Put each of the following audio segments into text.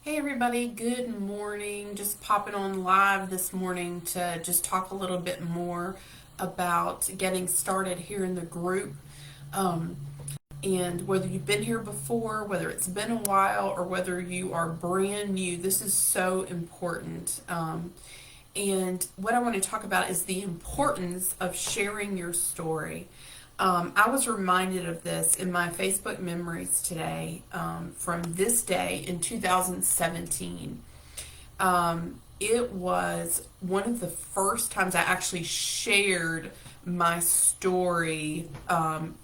Hey everybody, good morning. Just popping on live this morning to just talk a little bit more about getting started here in the group. Um, and whether you've been here before, whether it's been a while, or whether you are brand new, this is so important. And what I want to talk about is the importance of sharing your story. I was reminded of this in my Facebook memories today from this day in 2017. It was one of the first times I actually shared my story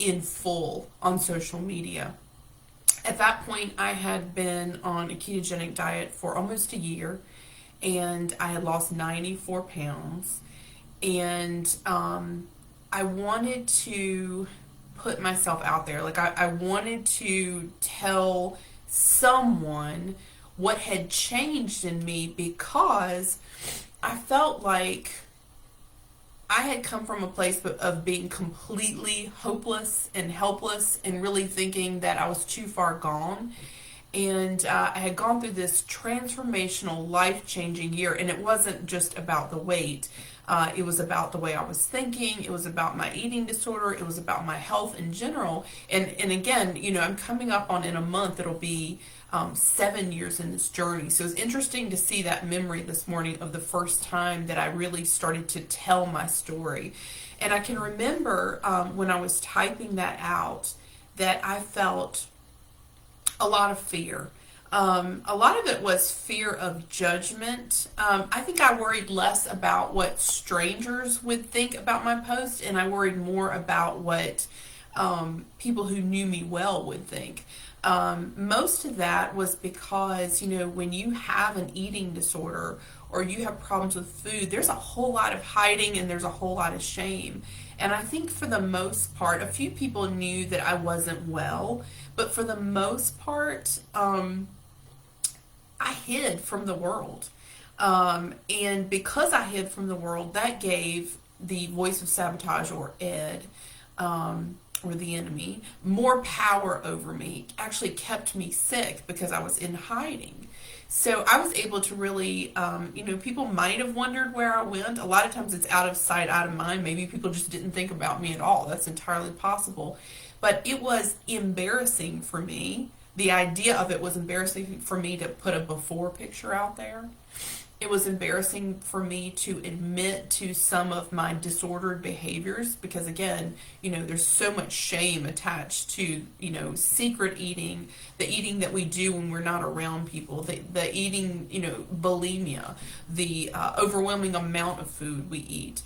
in full on social media. At that point, I had been on a ketogenic diet for almost a year and I had lost 94 pounds. And I wanted to put myself out there. I wanted to tell someone what had changed in me because I felt like I had come from a place of being completely hopeless and helpless and really thinking that I was too far gone. And I had gone through this transformational, life changing year, and it wasn't just about the weight. It was about the way I was thinking. It was about my eating disorder. It was about my health in general. And again, I'm coming up on in a month, it'll be 7 years in this journey. So it's interesting to see that memory this morning of the first time that I really started to tell my story. And I can remember when I was typing that out that I felt a lot of fear. A lot of it was fear of judgment. I think I worried less about what strangers would think about my post, and I worried more about what people who knew me well would think. Most of that was because, when you have an eating disorder or you have problems with food, there's a whole lot of hiding and there's a whole lot of shame. And I think for the most part, a few people knew that I wasn't well, but for the most part, I hid from the world. And because I hid from the world, that gave the voice of sabotage, or Ed, or the enemy, more power over me, actually kept me sick because I was in hiding. So I was able to really, people might have wondered where I went. A lot of times it's out of sight, out of mind. Maybe people just didn't think about me at all. That's entirely possible. But it was embarrassing for me. The idea of it was embarrassing for me to put a before picture out there. It was embarrassing for me to admit to some of my disordered behaviors because, again, there's so much shame attached to, secret eating, the eating that we do when we're not around people, the eating, bulimia, the overwhelming amount of food we eat.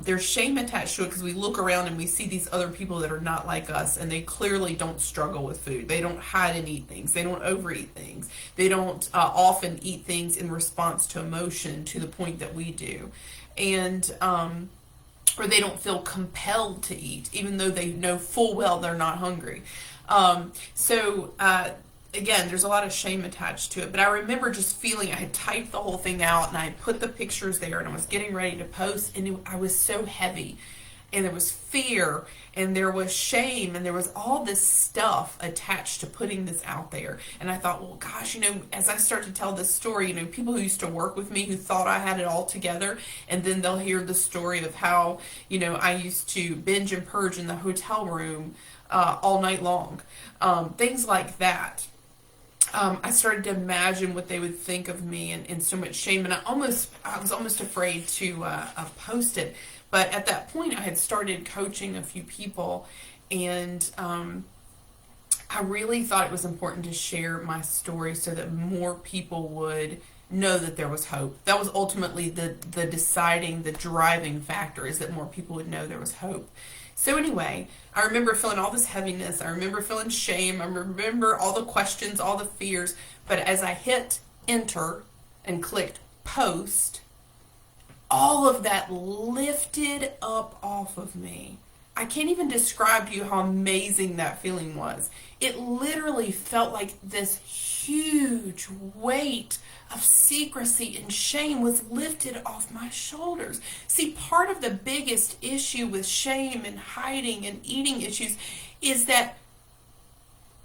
There's shame attached to it because we look around and we see these other people that are not like us, and they clearly don't struggle with food. They don't hide and eat things. They don't overeat things. They don't often eat things in response to emotion to the point that we do. And, or they don't feel compelled to eat, even though they know full well they're not hungry. So, again, there's a lot of shame attached to it. But I remember just feeling I had typed the whole thing out and I had put the pictures there and I was getting ready to post, and I was so heavy. And there was fear and there was shame and there was all this stuff attached to putting this out there. And I thought, well, gosh, as I start to tell this story, people who used to work with me who thought I had it all together, and then they'll hear the story of how, I used to binge and purge in the hotel room all night long. Things like that. I started to imagine what they would think of me, and so much shame, and I was almost afraid to post it. But at that point, I had started coaching a few people, and I really thought it was important to share my story so that more people would know that there was hope. That was ultimately the deciding, the driving factor, is that more people would know there was hope. So anyway, I remember feeling all this heaviness. I remember feeling shame. I remember all the questions, all the fears. But as I hit enter and clicked post, all of that lifted up off of me. I can't even describe to you how amazing that feeling was. It literally felt like this huge weight of secrecy and shame was lifted off my shoulders. See, part of the biggest issue with shame and hiding and eating issues is that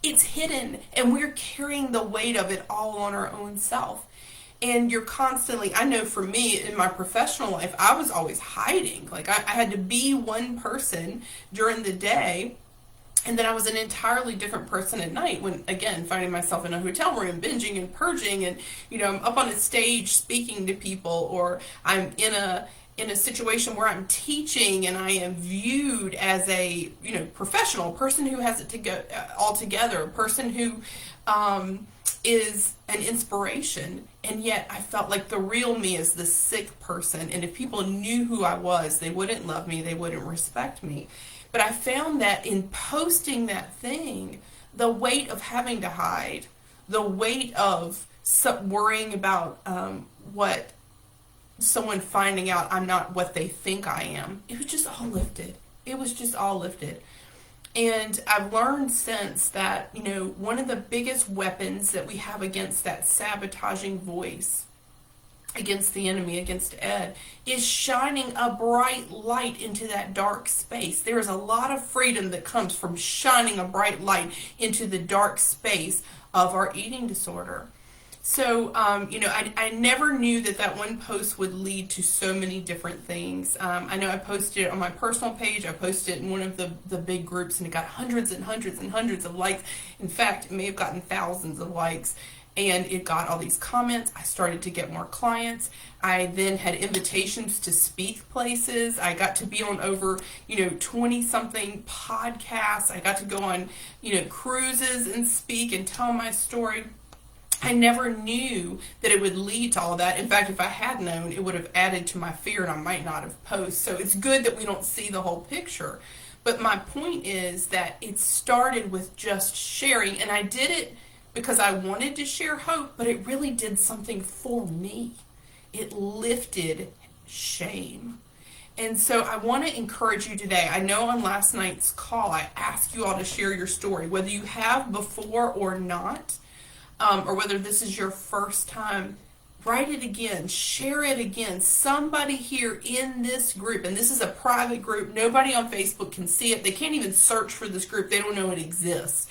It's hidden, and we're carrying the weight of it all on our own self. And you're constantly, I know for me in my professional life, I was always hiding. Like I had to be one person during the day, and then I was an entirely different person at night when, again, finding myself in a hotel room, binging and purging, and, I'm up on a stage speaking to people, or I'm in a situation where I'm teaching and I am viewed as a, professional, person who has it to go all together, a person who is an inspiration. And yet I felt like the real me is the sick person. And if people knew who I was, they wouldn't love me, they wouldn't respect me. But I found that in posting that thing, the weight of having to hide, the weight of worrying about what someone finding out I'm not what they think I am, it was just all lifted. It was just all lifted. And I've learned since that, one of the biggest weapons that we have against that sabotaging voice, against the enemy, against Ed, is shining a bright light into that dark space. There is a lot of freedom that comes from shining a bright light into the dark space of our eating disorder. So, I never knew that one post would lead to so many different things. I know I posted it on my personal page. I posted it in one of the big groups, and it got hundreds and hundreds and hundreds of likes. In fact, it may have gotten thousands of likes. And it got all these comments. I started to get more clients. I then had invitations to speak places. I got to be on over, 20-something podcasts. I got to go on, cruises and speak and tell my story. I never knew that it would lead to all that. In fact, if I had known, it would have added to my fear and I might not have posted. So it's good that we don't see the whole picture. But my point is that it started with just sharing, and I did it because I wanted to share hope, but it really did something for me. It lifted shame. And so I want to encourage you today. I know on last night's call, I asked you all to share your story, whether you have before or not. Or whether this is your first time, write it again, share it again. Somebody here in this group, and this is a private group, nobody on Facebook can see it. They can't even search for this group. They don't know it exists.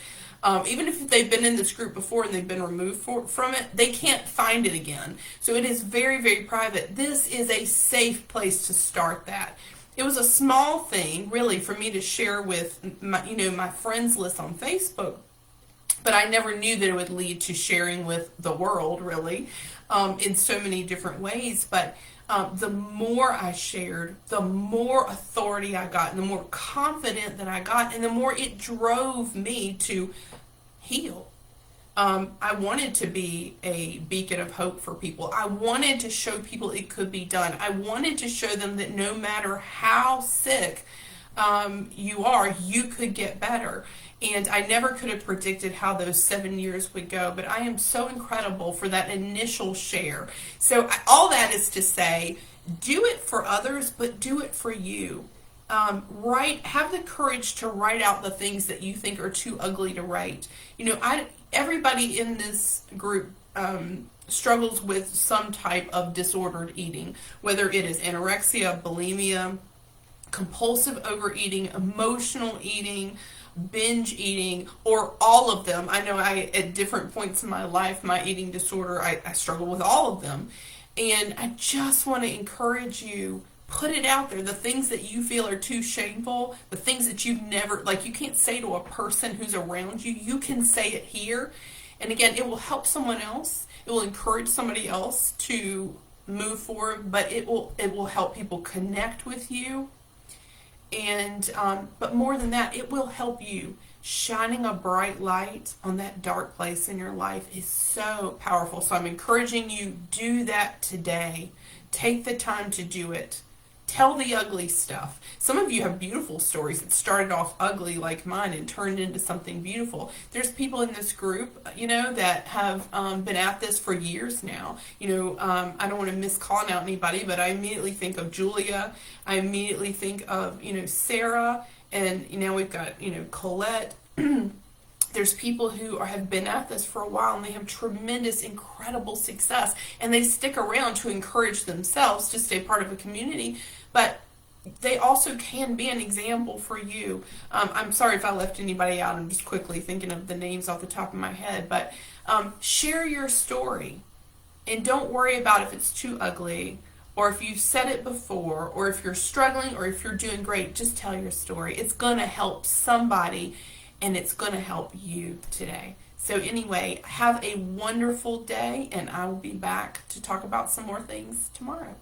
Even if they've been in this group before and they've been removed from it, they can't find it again. So it is very, very private. This is a safe place to start that. It was a small thing, really, for me to share with my friends list on Facebook. But I never knew that it would lead to sharing with the world, really, in so many different ways. But the more I shared, the more authority I got, and the more confident that I got, and the more it drove me to heal. I wanted to be a beacon of hope for people. I wanted to show people it could be done. I wanted to show them that no matter how sick you are, you could get better. And I never could have predicted how those 7 years would go, but I am so incredible for that initial share. So all that is to say, do it for others, but do it for you. Have the courage to write out the things that you think are too ugly to write. Everybody in this group struggles with some type of disordered eating, whether it is anorexia, bulimia, compulsive overeating, emotional eating, binge eating, or all of them. I know at different points in my life, my eating disorder, I struggle with all of them. And I just want to encourage you, put it out there. The things that you feel are too shameful, the things that you've never, you can't say to a person who's around you, you can say it here. And again, it will help someone else. It will encourage somebody else to move forward, but it will help people connect with you. And but more than that, it will help you. Shining a bright light on that dark place in your life is so powerful. So I'm encouraging you, do that today. Take the time to do it. Tell the ugly stuff. Some of you have beautiful stories that started off ugly like mine and turned into something beautiful. There's people in this group, that have been at this for years now. I don't want to miss calling out anybody, but I immediately think of Julia. I immediately think of, Sarah, and now we've got, Colette. There's people who have been at this for a while, and they have tremendous, incredible success, and they stick around to encourage themselves to stay part of a community, but they also can be an example for you. I'm sorry if I left anybody out. I'm just quickly thinking of the names off the top of my head. But share your story. And don't worry about if it's too ugly, or if you've said it before, or if you're struggling, or if you're doing great. Just tell your story. It's going to help somebody, and it's going to help you today. So anyway, have a wonderful day, and I will be back to talk about some more things tomorrow.